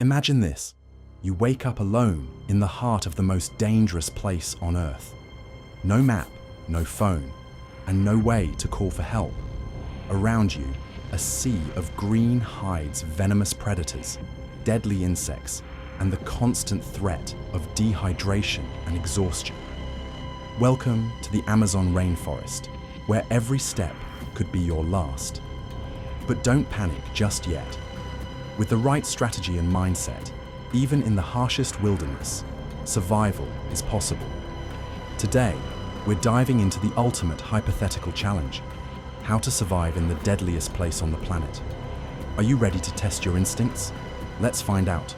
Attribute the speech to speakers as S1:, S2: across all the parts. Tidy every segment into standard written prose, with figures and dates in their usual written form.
S1: Imagine this. You wake up alone in the heart of the most dangerous place on Earth. No map, no phone, and no way to call for help. Around you, a sea of green hides venomous predators, deadly insects, and the constant threat of dehydration and exhaustion. Welcome to the Amazon rainforest, where every step could be your last. But don't panic just yet. With the right strategy and mindset, even in the harshest wilderness, survival is possible. Today, we're diving into the ultimate hypothetical challenge: how to survive in the deadliest place on the planet. Are you ready to test your instincts? Let's find out.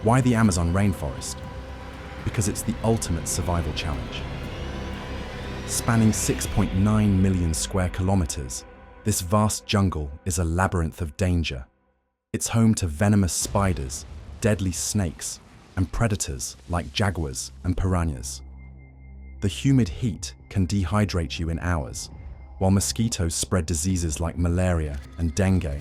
S1: Why the Amazon rainforest? Because it's the ultimate survival challenge. Spanning 6.9 million square kilometers, this vast jungle is a labyrinth of danger. It's home to venomous spiders, deadly snakes, and predators like jaguars and piranhas. The humid heat can dehydrate you in hours, while mosquitoes spread diseases like malaria and dengue,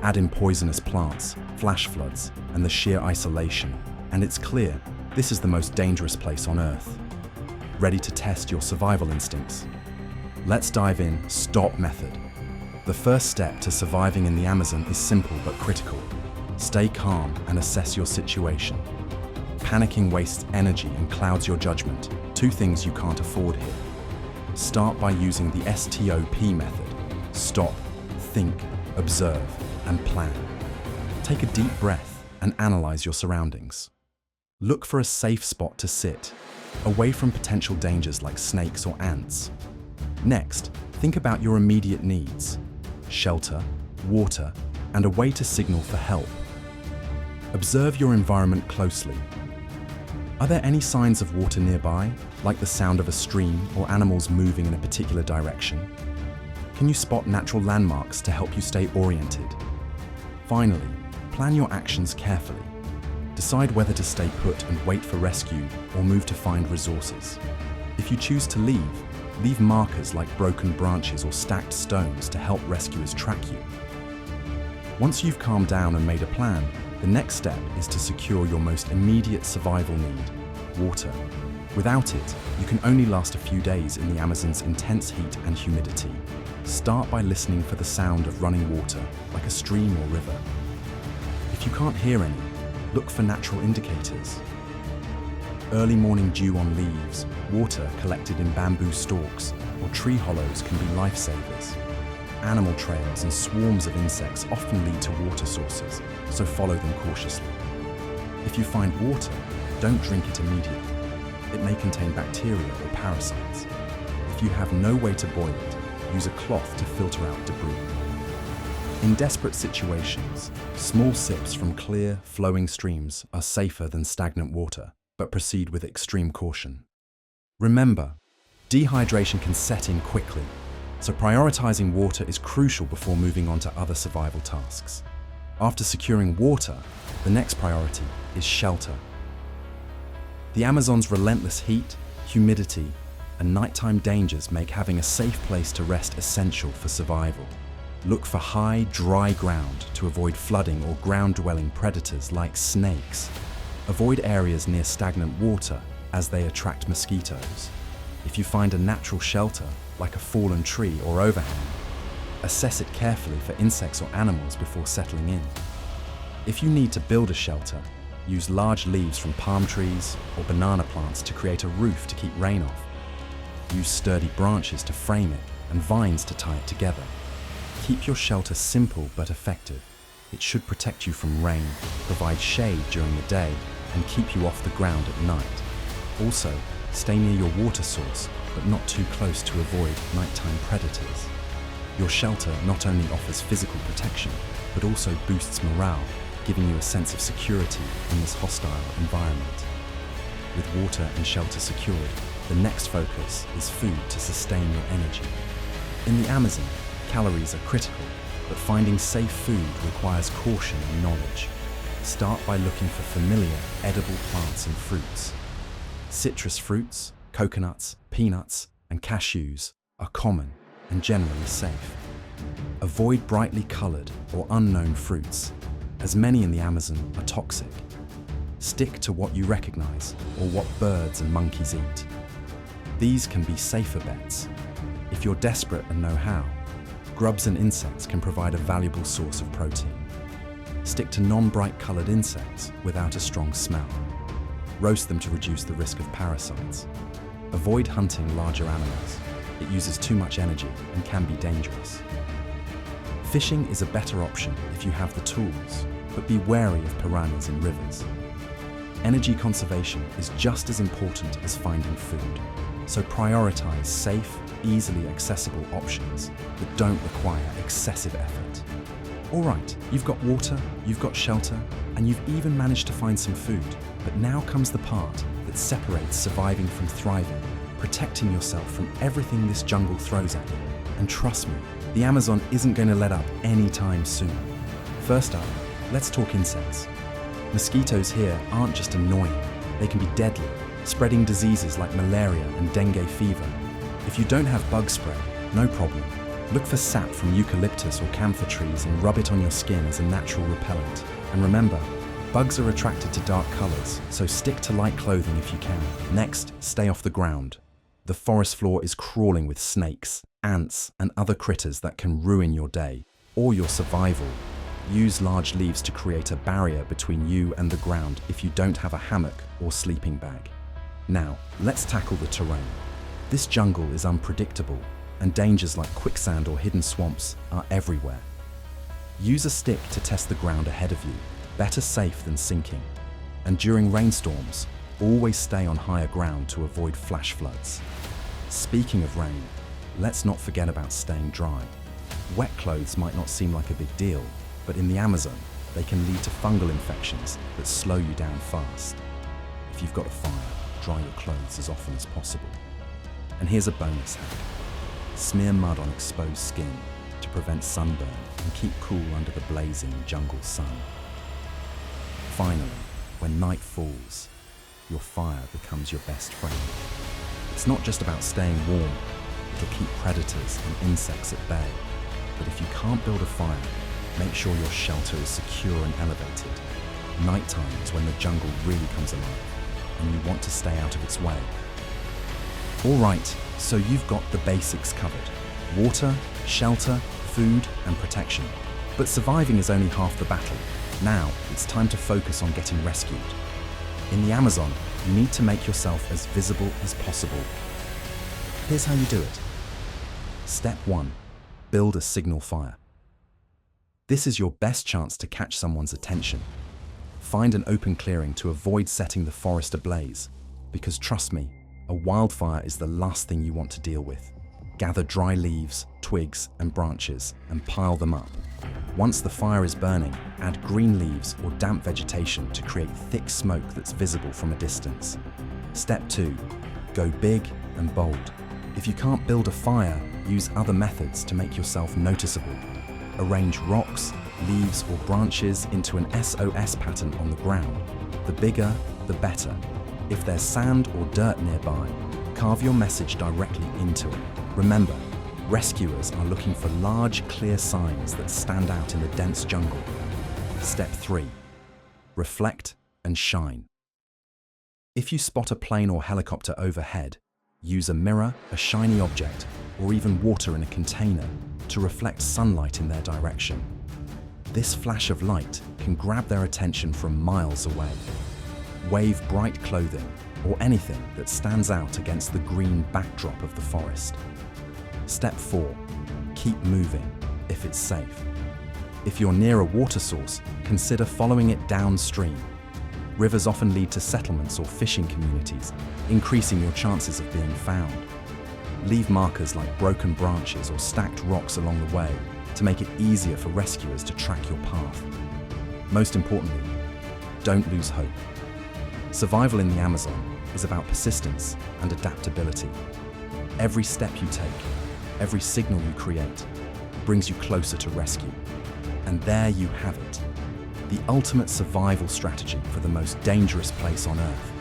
S1: add in poisonous plants, flash floods, and the sheer isolation. And it's clear, this is the most dangerous place on Earth. Ready to test your survival instincts? Let's dive in. Stop method. The first step to surviving in the Amazon is simple but critical. Stay calm and assess your situation. Panicking wastes energy and clouds your judgment, two things you can't afford here. Start by using the STOP method. Stop, think, observe, and plan. Take a deep breath and analyze your surroundings. Look for a safe spot to sit, away from potential dangers like snakes or ants. Next, think about your immediate needs: shelter, water, and a way to signal for help. Observe your environment closely. Are there any signs of water nearby, like the sound of a stream or animals moving in a particular direction? Can you spot natural landmarks to help you stay oriented? Finally, plan your actions carefully. Decide whether to stay put and wait for rescue or move to find resources. If you choose to leave markers like broken branches or stacked stones to help rescuers track you. Once you've calmed down and made a plan, the next step is to secure your most immediate survival need: water. Without it, you can only last a few days in the Amazon's intense heat and humidity. Start by listening for the sound of running water, like a stream or river. If you can't hear any, look for natural indicators. Early morning dew on leaves, water collected in bamboo stalks, or tree hollows can be lifesavers. Animal trails and swarms of insects often lead to water sources, so follow them cautiously. If you find water, don't drink it immediately. It may contain bacteria or parasites. If you have no way to boil it, use a cloth to filter out debris. In desperate situations, small sips from clear, flowing streams are safer than stagnant water, but proceed with extreme caution. Remember, dehydration can set in quickly, so prioritizing water is crucial before moving on to other survival tasks. After securing water, the next priority is shelter. The Amazon's relentless heat, humidity, and nighttime dangers make having a safe place to rest essential for survival. Look for high, dry ground to avoid flooding or ground-dwelling predators like snakes. Avoid areas near stagnant water as they attract mosquitoes. If you find a natural shelter, like a fallen tree or overhang, assess it carefully for insects or animals before settling in. If you need to build a shelter, use large leaves from palm trees or banana plants to create a roof to keep rain off. Use sturdy branches to frame it and vines to tie it together. Keep your shelter simple but effective. It should protect you from rain, provide shade during the day, and keep you off the ground at night. Also, stay near your water source, but not too close to avoid nighttime predators. Your shelter not only offers physical protection, but also boosts morale, giving you a sense of security in this hostile environment. With water and shelter secured, the next focus is food to sustain your energy. In the Amazon, calories are critical, but finding safe food requires caution and knowledge. Start by looking for familiar, edible plants and fruits. Citrus fruits, coconuts, peanuts, and cashews are common and generally safe. Avoid brightly colored or unknown fruits, as many in the Amazon are toxic. Stick to what you recognize or what birds and monkeys eat. These can be safer bets. If you're desperate and know how, grubs and insects can provide a valuable source of protein. Stick to non-bright colored insects without a strong smell. Roast them to reduce the risk of parasites. Avoid hunting larger animals. It uses too much energy and can be dangerous. Fishing is a better option if you have the tools, but be wary of piranhas in rivers. Energy conservation is just as important as finding food, so prioritize safe, easily accessible options that don't require excessive effort. All right, you've got water, you've got shelter, and you've even managed to find some food, but now comes the part that separates surviving from thriving, protecting yourself from everything this jungle throws at you. And trust me, the Amazon isn't going to let up anytime soon. First up, let's talk insects. Mosquitoes here aren't just annoying, they can be deadly, spreading diseases like malaria and dengue fever. If you don't have bug spray, no problem. Look for sap from eucalyptus or camphor trees and rub it on your skin as a natural repellent. And remember, bugs are attracted to dark colors, so stick to light clothing if you can. Next, stay off the ground. The forest floor is crawling with snakes, ants, and other critters that can ruin your day or your survival. Use large leaves to create a barrier between you and the ground if you don't have a hammock or sleeping bag. Now, let's tackle the terrain. This jungle is unpredictable, and dangers like quicksand or hidden swamps are everywhere. Use a stick to test the ground ahead of you, better safe than sinking. And during rainstorms, always stay on higher ground to avoid flash floods. Speaking of rain, let's not forget about staying dry. Wet clothes might not seem like a big deal, but in the Amazon, they can lead to fungal infections that slow you down fast. If you've got a fire, dry your clothes as often as possible. And here's a bonus hack. Smear mud on exposed skin to prevent sunburn and keep cool under the blazing jungle sun. Finally, when night falls, your fire becomes your best friend. It's not just about staying warm, it'll keep predators and insects at bay. But if you can't build a fire, make sure your shelter is secure and elevated. Nighttime is when the jungle really comes alive, and you want to stay out of its way. All right, so you've got the basics covered. Water, shelter, food, and protection. But surviving is only half the battle. Now, it's time to focus on getting rescued. In the Amazon, you need to make yourself as visible as possible. Here's how you do it. Step 1. Build a signal fire. This is your best chance to catch someone's attention. Find an open clearing to avoid setting the forest ablaze, because trust me, a wildfire is the last thing you want to deal with. Gather dry leaves, twigs, and branches and pile them up. Once the fire is burning, add green leaves or damp vegetation to create thick smoke that's visible from a distance. Step 2. Go big and bold. If you can't build a fire, use other methods to make yourself noticeable. Arrange rocks, leaves, or branches into an SOS pattern on the ground. The bigger, the better. If there's sand or dirt nearby, carve your message directly into it. Remember, rescuers are looking for large, clear signs that stand out in the dense jungle. Step 3. Reflect and shine. If you spot a plane or helicopter overhead, use a mirror, a shiny object, or even water in a container to reflect sunlight in their direction. This flash of light can grab their attention from miles away. Wave bright clothing or anything that stands out against the green backdrop of the forest. Step 4. Keep moving if it's safe. If you're near a water source, consider following it downstream. Rivers often lead to settlements or fishing communities, increasing your chances of being found. Leave markers like broken branches or stacked rocks along the way to make it easier for rescuers to track your path. Most importantly, don't lose hope. Survival in the Amazon is about persistence and adaptability. Every step you take, every signal you create, brings you closer to rescue. And there you have it, the ultimate survival strategy for the most dangerous place on Earth.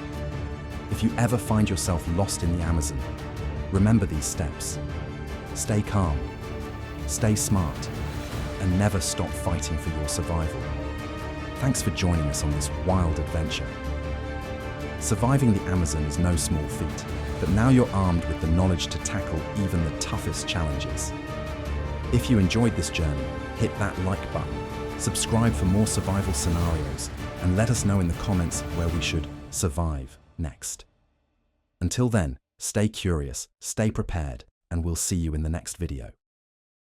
S1: If you ever find yourself lost in the Amazon, remember these steps. Stay calm, stay smart, and never stop fighting for your survival. Thanks for joining us on this wild adventure. Surviving the Amazon is no small feat, but now you're armed with the knowledge to tackle even the toughest challenges. If you enjoyed this journey, hit that like button, subscribe for more survival scenarios, and let us know in the comments where we should survive next. Until then, stay curious, stay prepared, and we'll see you in the next video.